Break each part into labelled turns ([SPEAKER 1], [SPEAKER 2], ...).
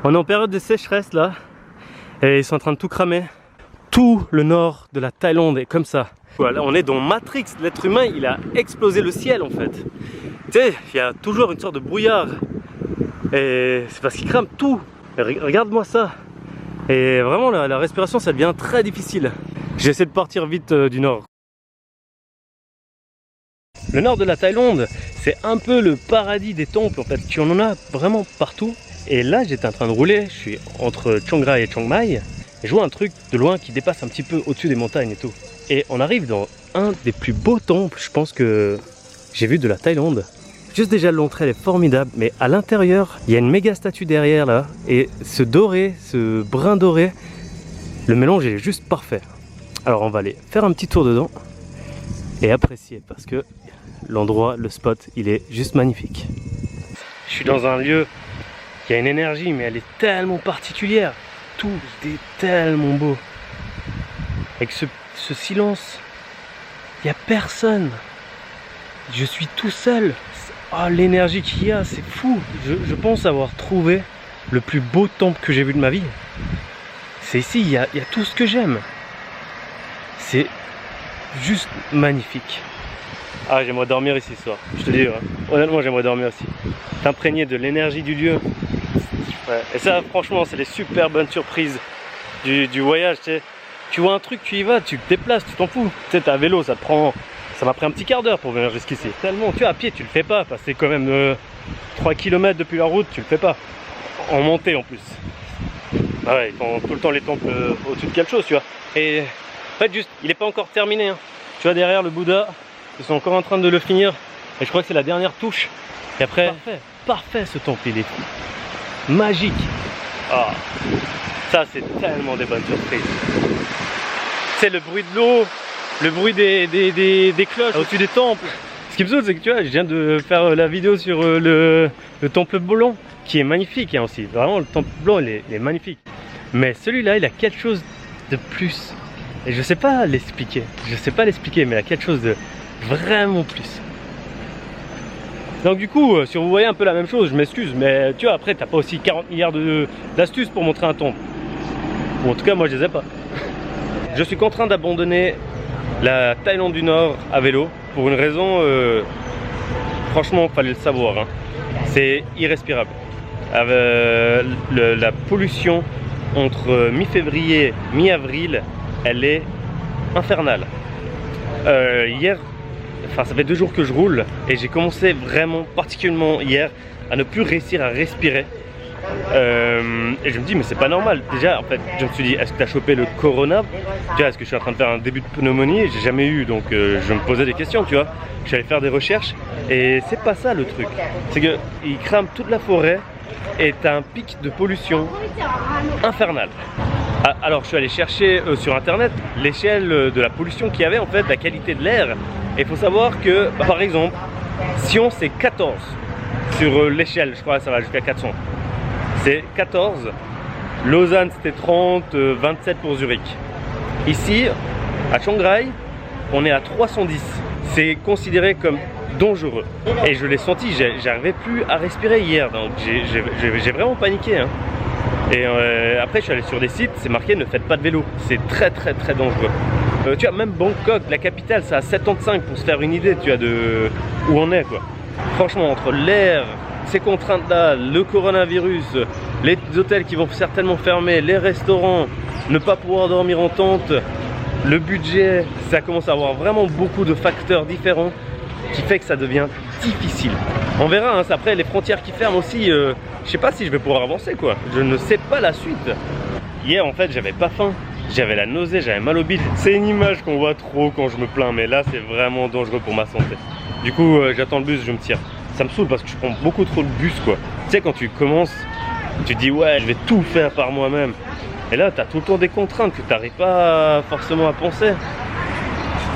[SPEAKER 1] On est en période de sécheresse là, et ils sont en train de tout cramer. Tout le nord de la Thaïlande est comme ça. Voilà, on est dans Matrix, l'être humain il a explosé le ciel en fait. Tu sais, il y a toujours une sorte de brouillard. Et c'est parce qu'il crame tout. Regarde-moi ça. Et vraiment la respiration ça devient très difficile. J'essaie de partir vite du nord. Le nord de la Thaïlande, c'est un peu le paradis des temples en fait. Tu en as vraiment partout. Et là j'étais en train de rouler, je suis entre Chiang Rai et Chiang Mai. Et je vois un truc de loin qui dépasse un petit peu au-dessus des montagnes et tout. Et on arrive dans un des plus beaux temples, je pense que j'ai vu de la Thaïlande. Juste déjà l'entrée elle est formidable, mais à l'intérieur, il y a une méga statue derrière là. Et ce doré, ce brun doré, le mélange est juste parfait. Alors on va aller faire un petit tour dedans et apprécier parce que l'endroit, le spot, il est juste magnifique. Je suis dans un lieu qui a une énergie, mais elle est tellement particulière. Tout est tellement beau. Avec ce silence, il n'y a personne. Je suis tout seul. Oh, l'énergie qu'il y a, c'est fou. Je pense avoir trouvé le plus beau temple que j'ai vu de ma vie. C'est ici, il y a tout ce que j'aime. C'est juste magnifique. Ah, j'aimerais dormir ici ce soir, je te dis, honnêtement j'aimerais dormir ici. T'imprégner de l'énergie du lieu. Ouais. Et ça franchement c'est les super bonnes surprises du voyage. Tu vois un truc, tu y vas, tu te déplaces, tu t'en fous. Tu sais, t'as à vélo, ça m'a pris un petit quart d'heure pour venir jusqu'ici. Tellement, tu vois, à pied tu le fais pas, parce que c'est quand même 3 km depuis la route, tu le fais pas. En montée en plus. Ah ouais, ils font tout le temps les temples au-dessus de quelque chose, tu vois. Et en fait juste, il n'est pas encore terminé. Hein. Tu vois derrière le Bouddha. Ils sont encore en train de le finir et je crois que c'est la dernière touche. Et après, parfait ce temple, il est magique. Ah, ça c'est tellement des bonnes surprises. C'est le bruit de l'eau, le bruit des cloches au-dessus des temples. Ce qui me saoule, c'est que tu vois, je viens de faire la vidéo sur le temple blanc qui est magnifique hein, aussi. Vraiment, le temple blanc il est magnifique. Mais celui-là, il a quelque chose de plus. Et je sais pas l'expliquer. Je sais pas l'expliquer, mais il a quelque chose de vraiment plus. Donc du coup, si vous voyez un peu la même chose, je m'excuse, mais tu vois, après t'as pas aussi 40 milliards d'astuces pour montrer un temple. Ou en tout cas, moi je les ai pas. Je suis contraint d'abandonner la Thaïlande du Nord à vélo pour une raison, franchement, fallait le savoir. Hein. C'est irrespirable. La pollution entre mi-février, mi-avril, elle est infernale. Hier, enfin ça fait 2 jours que je roule et j'ai commencé vraiment particulièrement hier à ne plus réussir à respirer et je me dis mais c'est pas normal. Déjà en fait je me suis dit est-ce que tu as chopé le corona, tu vois, est-ce que je suis en train de faire un début de pneumonie, j'ai jamais eu donc je me posais des questions, tu vois, je suis allé faire des recherches et c'est pas ça le truc, c'est que ils crament toute la forêt et t'as un pic de pollution infernal. Alors je suis allé chercher sur internet l'échelle de la pollution qu'il y avait en fait, la qualité de l'air. Et il faut savoir que par exemple Sion c'est 14 sur l'échelle, je crois que ça va jusqu'à 400. C'est 14, Lausanne c'était 30, 27 pour Zurich. Ici à Chiang Rai on est à 310, c'est considéré comme dangereux. Et je l'ai senti, j'arrivais plus à respirer hier, donc j'ai vraiment paniqué. Hein. Et après je suis allé sur des sites, c'est marqué ne faites pas de vélo, c'est très dangereux. Tu vois même Bangkok, la capitale, c'est à 75 pour se faire une idée, tu vois, de où on est quoi. Franchement entre l'air, ces contraintes là, le coronavirus, les hôtels qui vont certainement fermer, les restaurants, ne pas pouvoir dormir en tente, le budget, ça commence à avoir vraiment beaucoup de facteurs différents qui fait que ça devient difficile. On verra, hein, après les frontières qui ferment aussi, je sais pas si je vais pouvoir avancer quoi, je ne sais pas la suite. Hier en fait j'avais pas faim, j'avais la nausée, j'avais mal au bide. C'est une image qu'on voit trop quand je me plains, mais là c'est vraiment dangereux pour ma santé. Du coup j'attends le bus, je me tire. Ça me saoule parce que je prends beaucoup trop de bus quoi. Tu sais quand tu commences, tu te dis ouais je vais tout faire par moi-même. Et là t'as tout le temps des contraintes que t'arrives pas forcément à penser.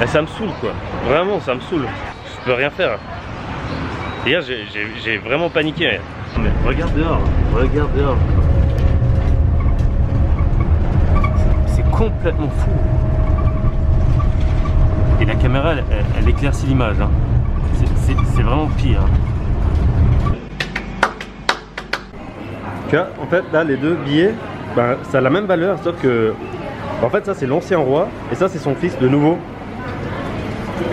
[SPEAKER 1] Et ça me saoule quoi, vraiment ça me saoule. Je peux rien faire. Hier j'ai vraiment paniqué. Mais regarde dehors, regarde dehors. C'est complètement fou. Et la caméra elle éclaircit l'image. Hein. C'est vraiment pire. Tu vois, en fait, là, les deux billets, ben, ça a la même valeur, sauf que, en fait, ça, c'est l'ancien roi, et ça, c'est son fils, de nouveau.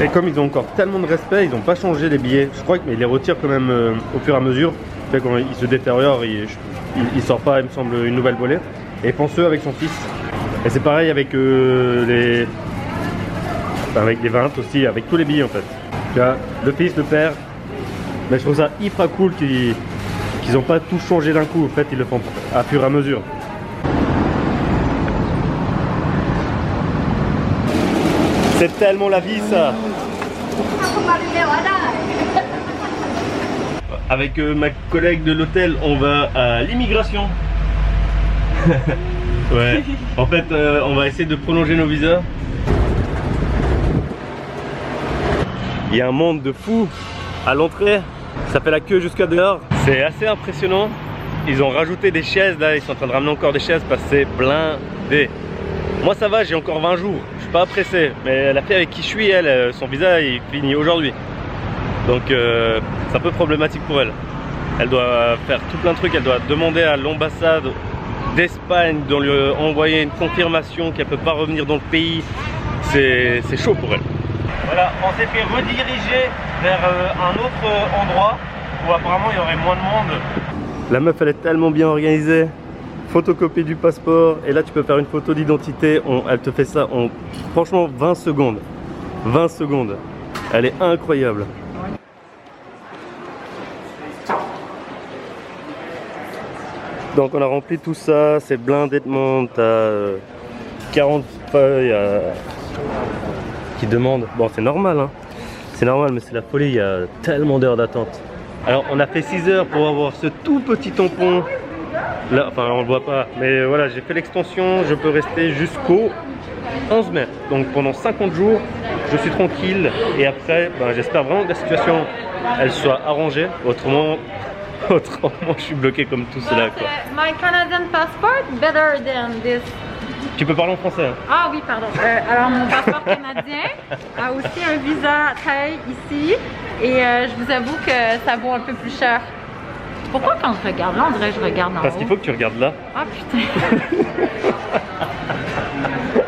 [SPEAKER 1] Et comme ils ont encore tellement de respect, ils n'ont pas changé les billets. Je crois qu'ils les retirent quand même au fur et à mesure. Fait quand ils se détériorent, il sort pas, il me semble, une nouvelle bolette. Et pense-eux avec son fils. Et c'est pareil avec les 20 aussi, avec tous les billets en fait. Tu vois, le fils, le père. Mais je trouve ça hyper cool qu'ils n'ont pas tout changé d'un coup. En fait, ils le font à fur et à mesure. C'est tellement la vie ça. Avec ma collègue de l'hôtel, on va à l'immigration. Ouais. En fait, on va essayer de prolonger nos visas. Il y a un monde de fous à l'entrée. Ça fait la queue jusqu'à dehors. C'est assez impressionnant. Ils ont rajouté des chaises là. Ils sont en train de ramener encore des chaises parce que c'est blindé. Moi ça va, j'ai encore 20 jours. Je suis pas pressé. Mais la fille avec qui je suis, elle, son visa il finit aujourd'hui. Donc c'est un peu problématique pour elle. Elle doit faire tout plein de trucs. Elle doit demander à l'ambassade d'Espagne de lui envoyer une confirmation qu'elle peut pas revenir dans le pays. C'est chaud pour elle. Voilà, on s'est fait rediriger vers un autre endroit où apparemment il y aurait moins de monde. La meuf elle est tellement bien organisée. Photocopie du passeport et là tu peux faire une photo d'identité. Elle te fait ça en franchement 20 secondes. 20 secondes. Elle est incroyable. Donc on a rempli tout ça, c'est blindé de monde, t'as 40 feuilles qui demandent. Bon c'est normal hein, c'est normal mais c'est la folie, il y a tellement d'heures d'attente. Alors on a fait 6 heures pour avoir ce tout petit tampon. Là, enfin on le voit pas, mais voilà j'ai fait l'extension, je peux rester jusqu'au 11 mai. Donc pendant 50 jours, je suis tranquille et après ben, j'espère vraiment que la situation elle soit arrangée, autrement je suis bloqué comme tout cela quoi.
[SPEAKER 2] My Canadian passport better than this.
[SPEAKER 1] Tu peux parler en français hein?
[SPEAKER 2] Ah oui pardon. Alors mon passeport canadien a aussi un visa Thaï ici et je vous avoue que ça vaut un peu plus cher. Pourquoi quand je regarde là on dirait que je regarde en haut?
[SPEAKER 1] Parce qu'il faut que tu regardes là.
[SPEAKER 2] Ah putain.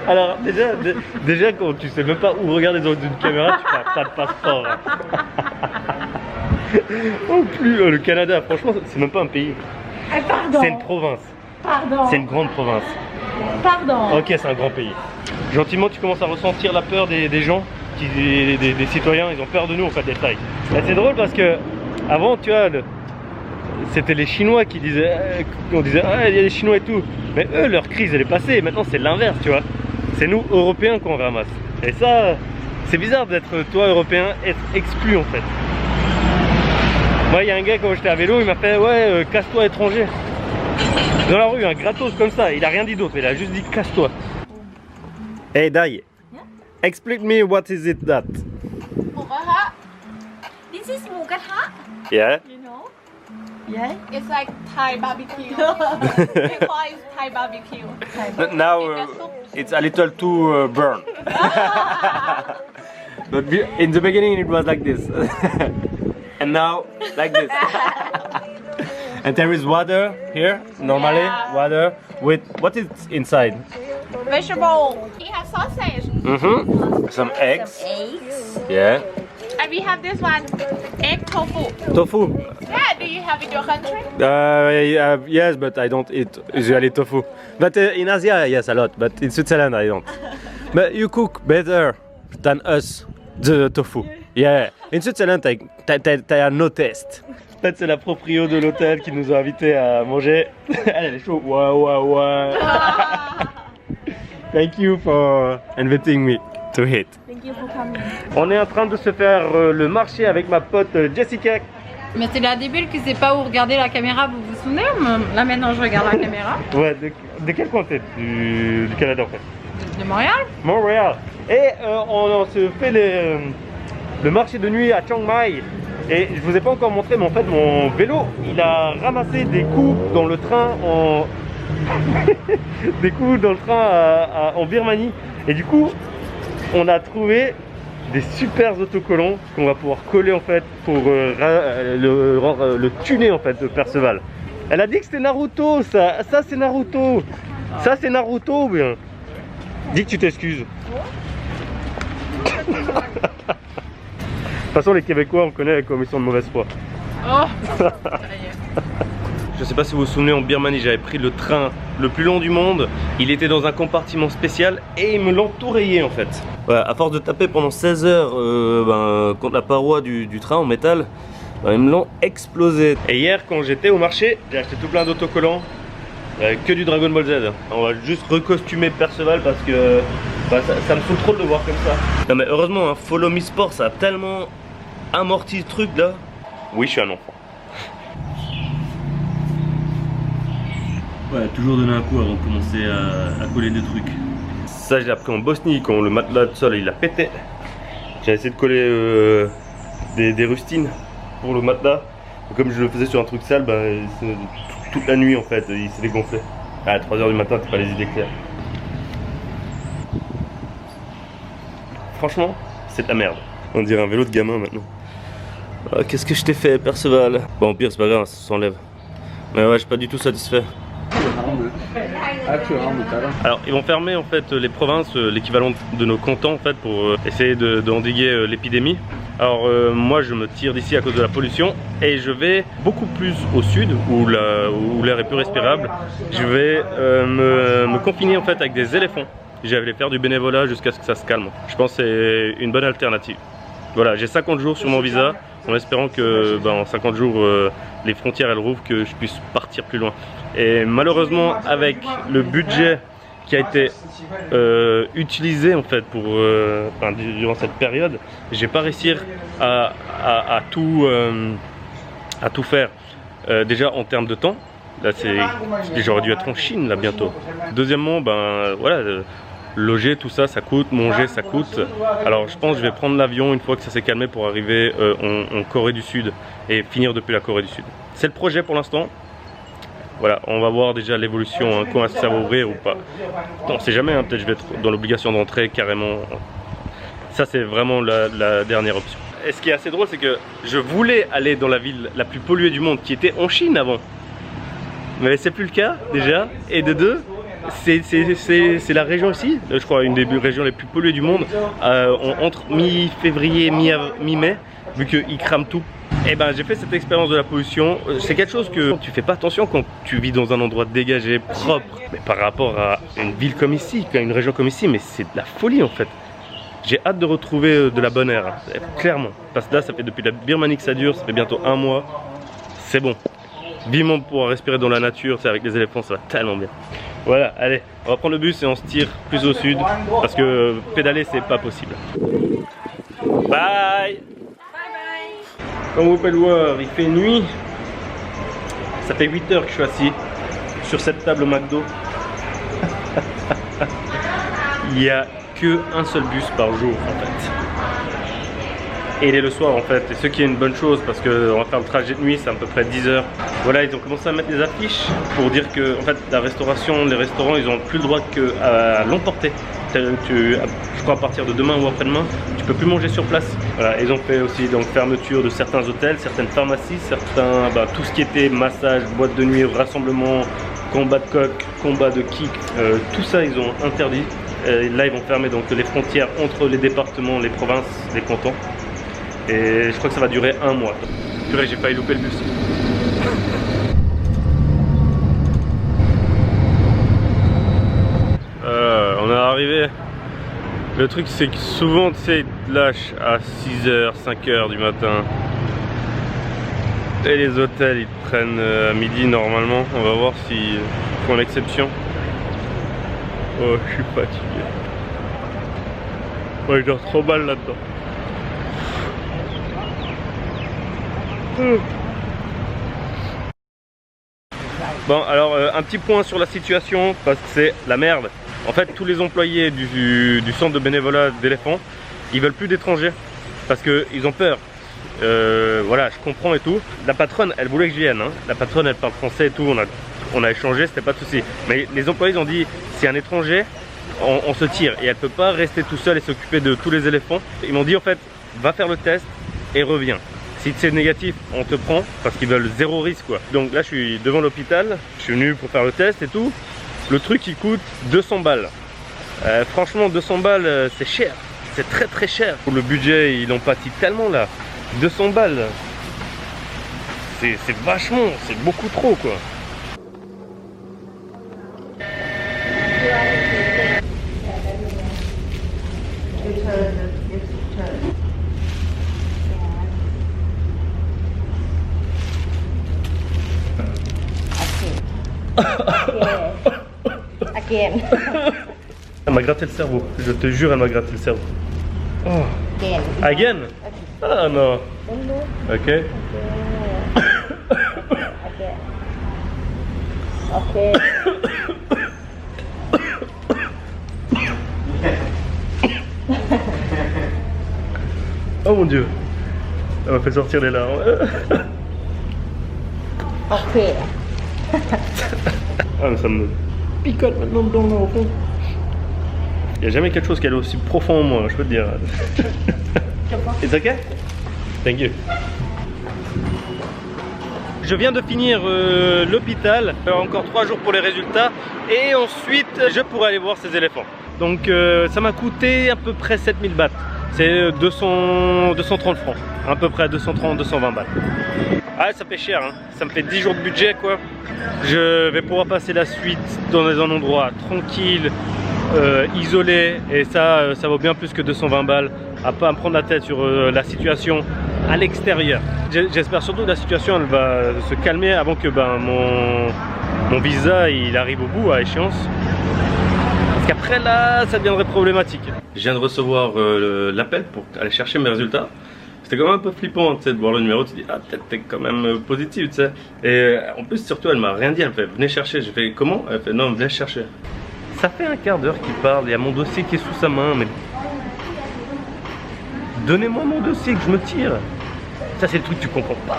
[SPEAKER 1] Alors déjà quand tu sais même pas où regarder dans une caméra, tu n'as pas de passeport. En plus, le Canada, franchement, c'est même pas un pays.
[SPEAKER 2] Pardon.
[SPEAKER 1] C'est une province.
[SPEAKER 2] Pardon.
[SPEAKER 1] C'est une grande province.
[SPEAKER 2] Pardon.
[SPEAKER 1] Ok, c'est un grand pays. Gentiment, tu commences à ressentir la peur des gens, des citoyens. Ils ont peur de nous, en fait, des Thaïs. C'est drôle parce que avant, tu vois, c'était les Chinois qui disaient, on disait, ah, il y a des Chinois et tout. Mais eux, leur crise, elle est passée. Maintenant, c'est l'inverse, tu vois. C'est nous, Européens, qu'on ramasse. Et ça, c'est bizarre d'être, toi, Européen, être exclu, en fait. Moi, il y a un gars quand j'étais à vélo, il m'a fait ouais, casse-toi étranger. Dans la rue, un gratos comme ça, il a rien dit d'autre, il a juste dit casse-toi. Hey Dai, explain me what is it that?
[SPEAKER 3] Mukatha. This is mukatha.
[SPEAKER 1] Yeah.
[SPEAKER 3] You know,
[SPEAKER 2] Yeah.
[SPEAKER 3] it's like Thai barbecue. They call it Thai barbecue.
[SPEAKER 1] Now it's a little too burn. But in the beginning it was like this. And now like this. And there is water here, normally
[SPEAKER 3] Yeah.
[SPEAKER 1] water with what is inside?
[SPEAKER 3] Vegetable. We have sausage.
[SPEAKER 1] Some eggs.
[SPEAKER 3] Eggs.
[SPEAKER 1] Yeah.
[SPEAKER 3] And we have this one, egg tofu.
[SPEAKER 1] Tofu.
[SPEAKER 3] Yeah, do you have in your country?
[SPEAKER 1] Yes, but I don't eat usually tofu. But in Asia, yes, a lot. But in Switzerland, I don't. But you cook better than us, the tofu. Yeah. In Switzerland, t'as no taste. En fait, c'est la proprio de l'hôtel qui nous a invités à manger. Elle est chaude. Ouais. Thank you for inviting me to eat.
[SPEAKER 3] Thank you for coming.
[SPEAKER 1] On est en train de se faire le marché avec ma pote Jessica.
[SPEAKER 2] Mais c'est la débile qui sait pas où regarder la caméra, vous vous souvenez? Là maintenant je regarde la caméra.
[SPEAKER 1] Ouais, de quel coin t'es du Canada en fait?
[SPEAKER 2] De Montréal?
[SPEAKER 1] Montréal. Et on se fait le marché de nuit à Chiang Mai. Et je vous ai pas encore montré, mais en fait mon vélo, il a ramassé des coups dans le train des coups dans le train en Birmanie. Et du coup, on a trouvé des super autocollants qu'on va pouvoir coller en fait pour le tuner en fait de Perceval. Elle a dit que c'était Naruto, ça. Ça, c'est Naruto. Ça, c'est Naruto ou bien? Dis que tu t'excuses. De toute façon, les Québécois, on connaît comme ils sont de mauvaise foi.
[SPEAKER 2] Oh!
[SPEAKER 1] Je sais pas si vous vous souvenez, en Birmanie, j'avais pris le train le plus long du monde. Il était dans un compartiment spécial et ils me l'ont tout rayé en fait. Ouais, à force de taper pendant 16 heures contre la paroi du train en métal, ils me l'ont explosé. Et hier, quand j'étais au marché, j'ai acheté tout plein d'autocollants. Que du Dragon Ball Z. On va juste recostumer Perceval parce que ça me saoule trop de le voir comme ça. Non mais heureusement, hein, Follow Me Sport, ça a tellement amorti ce truc là. Oui, je suis un enfant. Ouais, toujours donner un coup avant de commencer à coller des trucs. Ça, j'ai appris en Bosnie quand le matelas de sol il a pété. J'ai essayé de coller des rustines pour le matelas. Et comme je le faisais sur un truc sale, toute la nuit en fait, il s'est dégonflé. À 3 h du matin, t'as pas les idées claires. Franchement, c'est de la merde. On dirait un vélo de gamin maintenant. Ah, qu'est-ce que je t'ai fait, Perceval? Bon, au pire, c'est pas grave, ça s'enlève. Mais ouais, je suis pas du tout satisfait. Alors ils vont fermer en fait les provinces, l'équivalent de nos cantons en fait pour essayer d'endiguer l'épidémie. Alors moi je me tire d'ici à cause de la pollution et je vais beaucoup plus au sud où l'air est plus respirable. Je vais me confiner en fait avec des éléphants. J'allais faire du bénévolat jusqu'à ce que ça se calme. Je pense que c'est une bonne alternative. Voilà, j'ai 50 jours sur mon visa en espérant que en 50 jours les frontières elles rouvrent, que je puisse partir plus loin. Et malheureusement avec le budget qui a été utilisé en fait pour durant cette période, j'ai pas réussi à tout faire. Déjà en termes de temps, là j'aurais dû être en Chine là bientôt. Deuxièmement, voilà. Loger, tout ça, ça coûte, manger, ça coûte. Alors je pense que je vais prendre l'avion une fois que ça s'est calmé pour arriver en Corée du Sud et finir depuis la Corée du Sud. C'est le projet pour l'instant. Voilà, on va voir déjà l'évolution, quand est-ce que ça va ouvrir ou pas. On sait jamais, peut-être je vais être dans l'obligation d'entrer carrément. Ça c'est vraiment la dernière option. Et ce qui est assez drôle, c'est que je voulais aller dans la ville la plus polluée du monde, qui était en Chine avant. Mais c'est plus le cas déjà. Et de deux, c'est la région ici, je crois une des régions les plus polluées du monde, entre mi-février et mi-mai, vu qu'ils crament tout. Et j'ai fait cette expérience de la pollution. C'est quelque chose que tu fais pas attention quand tu vis dans un endroit dégagé, propre. Mais par rapport à une ville comme ici, une région comme ici, mais c'est de la folie en fait. J'ai hâte de retrouver de la bonne air, clairement. Parce que là, ça fait depuis la Birmanie que ça dure, ça fait bientôt 1 mois. C'est bon. Vivement pour respirer dans la nature, avec les éléphants, ça va tellement bien. Voilà, allez, on va prendre le bus et on se tire plus au sud parce que pédaler c'est pas possible. Bye. Bye bye. Comme vous pouvez le voir, il fait nuit. Ça fait 8 heures que je suis assis sur cette table au McDo. Il n'y a qu'un seul bus par jour en fait. Et il est le soir en fait, et ce qui est une bonne chose parce qu'on va faire le trajet de nuit, c'est à peu près 10 heures. Voilà, ils ont commencé à mettre des affiches pour dire que en fait la restauration, les restaurants, ils n'ont plus le droit qu'à l'emporter. Je crois à partir de demain ou après-demain, tu peux plus manger sur place. Voilà, ils ont fait aussi donc fermeture de certains hôtels, certaines pharmacies, certains, tout ce qui était massage, boîte de nuit, rassemblement, combat de coq, combat de kick, tout ça ils ont interdit. Là ils vont fermer donc les frontières entre les départements, les provinces, les cantons. Et je crois que ça va durer 1 mois. Purée, j'ai failli louper le bus. On est arrivé. Le truc c'est que souvent tu sais, ils te lâchent à 6 h, 5 h du matin. Et les hôtels ils te prennent à midi normalement. On va voir s'ils font l'exception. Oh, je suis fatigué. Ouais, je dors trop mal là-dedans. Bon alors un petit point sur la situation parce que c'est la merde. En fait tous les employés du centre de bénévolat d'éléphants, ils veulent plus d'étrangers parce qu'ils ont peur. Voilà, je comprends et tout. La patronne elle voulait que j'y vienne, hein. La patronne elle parle français et tout, on a échangé, c'était pas de souci. Mais les employés ils ont dit c'est un étranger, on se tire et elle peut pas rester tout seule et s'occuper de tous les éléphants. Ils m'ont dit en fait va faire le test et reviens. Si c'est négatif, on te prend parce qu'ils veulent zéro risque quoi. Donc là je suis devant l'hôpital, je suis venu pour faire le test et tout. Le truc il coûte 200 balles. Franchement 200 balles c'est cher, c'est très très cher. Pour le budget il en pâtit tellement là. 200 balles, c'est vachement, c'est beaucoup trop quoi.
[SPEAKER 4] Again.
[SPEAKER 1] Elle m'a gratté le cerveau, je te jure elle m'a gratté le cerveau. Oh.
[SPEAKER 4] Again.
[SPEAKER 1] Again? Ah non. Ok.
[SPEAKER 4] Okay.
[SPEAKER 1] Oh mon dieu. Elle m'a fait sortir les larmes.
[SPEAKER 4] Okay.
[SPEAKER 1] Ah mais ça me picote maintenant dedans là au fond. Il n'y a jamais quelque chose qui est aussi profond en moi, je peux te dire. It's okay? Thank you. Je viens de finir l'hôpital, encore 3 jours pour les résultats et ensuite je pourrai aller voir ces éléphants. Donc ça m'a coûté à peu près 7000 bahts, c'est 230 francs, à peu près 230-220 balles. Ah ça fait cher, hein. Ça me fait 10 jours de budget quoi. Je vais pouvoir passer la suite dans un endroit tranquille, isolé et ça vaut bien plus que 220 balles à pas me prendre la tête sur la situation à l'extérieur. J'espère surtout que la situation elle va se calmer avant que mon visa il arrive au bout à échéance. Parce qu'après là ça deviendrait problématique. Je viens de recevoir l'appel pour aller chercher mes résultats. C'était quand même un peu flippant tu sais, de voir le numéro, tu te dis ah peut-être t'es quand même positif tu sais. Et en plus surtout elle m'a rien dit, elle me fait venez chercher, j'ai fait comment? Elle fait non venez chercher. Ça fait un quart d'heure qu'il parle, il y a mon dossier qui est sous sa main mais... Donnez-moi mon dossier que je me tire. Ça c'est le truc que tu comprends pas.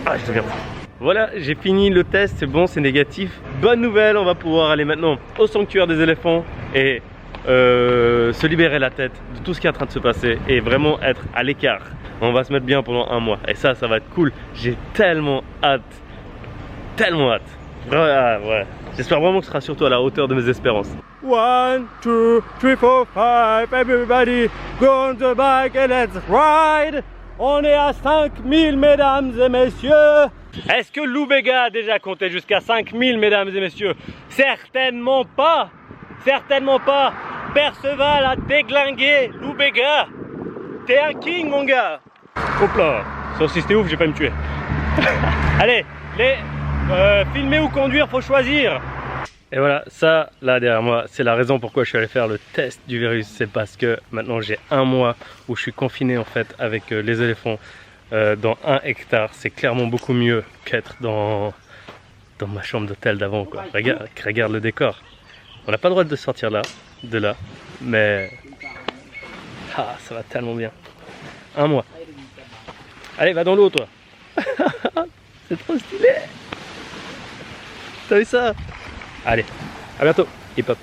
[SPEAKER 1] Ah je deviens fou. Voilà j'ai fini le test, c'est bon, c'est négatif. Bonne nouvelle, on va pouvoir aller maintenant au sanctuaire des éléphants et se libérer la tête de tout ce qui est en train de se passer et vraiment être à l'écart. On va se mettre bien pendant un mois et ça va être cool. J'ai tellement hâte. Tellement hâte. Ouais. J'espère vraiment que ce sera surtout à la hauteur de mes espérances. 1, 2, 3, 4, 5, everybody go on the bike and let's ride. On est à 5000 mesdames et messieurs. Est-ce que Lou Bega a déjà compté jusqu'à 5000 mesdames et messieurs? Certainement pas. Certainement pas. Perceval a déglingué Lou Bega. T'es un king mon gars. Hop là. Sauf si c'était ouf, j'ai pas me tuer. Allez, filmer ou conduire, faut choisir. Et voilà, ça là derrière moi, c'est la raison pourquoi je suis allé faire le test du virus. C'est parce que maintenant j'ai un mois où je suis confiné en fait avec les éléphants dans 1 hectare. C'est clairement beaucoup mieux qu'être dans ma chambre d'hôtel d'avant quoi. Regarde le décor. On n'a pas le droit de sortir de là, mais ah, ça va tellement bien. Un mois. Allez, va dans l'eau toi. C'est trop stylé. T'as vu ça? Allez, à bientôt, hip hop.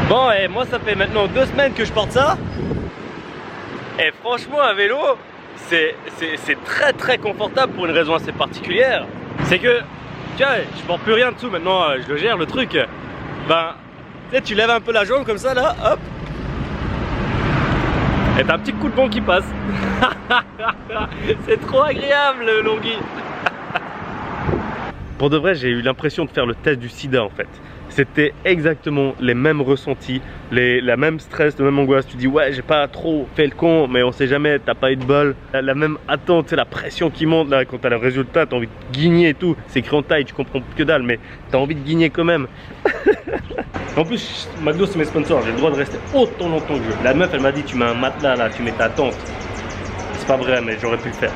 [SPEAKER 1] Bon, et moi ça fait maintenant 2 semaines que je porte ça. Et franchement, un vélo, c'est très très confortable pour une raison assez particulière. C'est que, tu vois, je porte plus rien dessous maintenant, je le gère le truc. Ben, tu sais, tu lèves un peu la jambe comme ça là, hop. Et t'as un petit coup de vent qui passe. C'est trop agréable le longhi. Pour de vrai, j'ai eu l'impression de faire le test du sida en fait. C'était exactement les mêmes ressentis, la même stress, la même angoisse. Tu dis ouais j'ai pas trop fait le con mais on sait jamais, t'as pas eu de bol. La même attente, c'est la pression qui monte là quand t'as le résultat, t'as envie de guigner et tout. C'est écrit en taille, tu comprends que dalle mais t'as envie de guigner quand même. En plus McDo c'est mes sponsors, j'ai le droit de rester autant longtemps que je veux. La meuf elle m'a dit tu mets un matelas là, tu mets ta tente. C'est pas vrai mais j'aurais pu le faire.